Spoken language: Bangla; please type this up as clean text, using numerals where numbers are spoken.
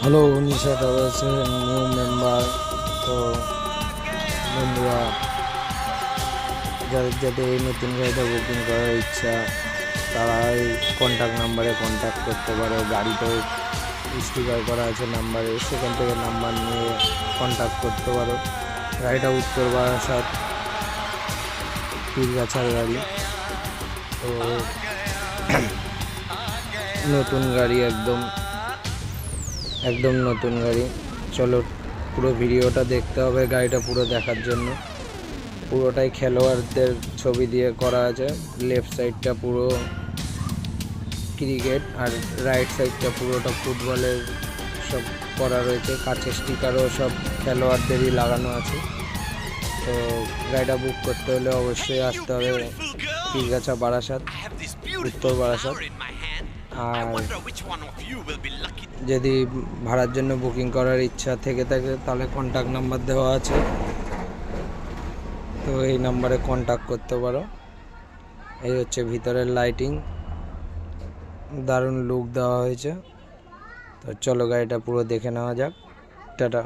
হ্যালো, নিশা ট্রাভেলসের নিউ মেম্বার। তো বন্ধুরা, যাদের এই নতুন গাড়িটা বুকিং করার ইচ্ছা তারা এই কন্ট্যাক্ট নাম্বারে কন্ট্যাক্ট করতে পারো। গাড়িতেও স্টিকার করা আছে নাম্বারে, সেখান থেকে নাম্বার নিয়ে কন্ট্যাক্ট করতে পারো। গাড়িটা উত্তর বারাসাত পীরগাছার গাড়ি। তো নতুন গাড়ি, একদম নতুন গাড়ি। চলো, পুরো ভিডিওটা দেখতে হবে গাড়িটা পুরো দেখার জন্য। পুরোটাই খেলোয়াড়দের ছবি দিয়ে করা আছে। লেফট সাইডটা পুরো ক্রিকেট আর রাইট সাইডটা পুরোটা ফুটবলের সব করা রয়েছে। কাছের স্টিকারও সব খেলোয়াড়দেরই লাগানো আছে। তো গাড়িটা বুক করতে হলে অবশ্যই আসতে হবে পীরগাছা বারাসাত, উত্তর বারাসাত। আর যদি ভাড়ার জন্য বুকিং করার ইচ্ছা থেকে থাকে তাহলে কন্ট্যাক্ট নাম্বার দেওয়া আছে, তো এই নাম্বারে কন্ট্যাক্ট করতে পারো। এই হচ্ছে ভিতরের লাইটিং, দারুণ লুক দেওয়া হয়েছে। তো চলো গাড়িটা পুরো দেখে নেওয়া যাক। টাটা।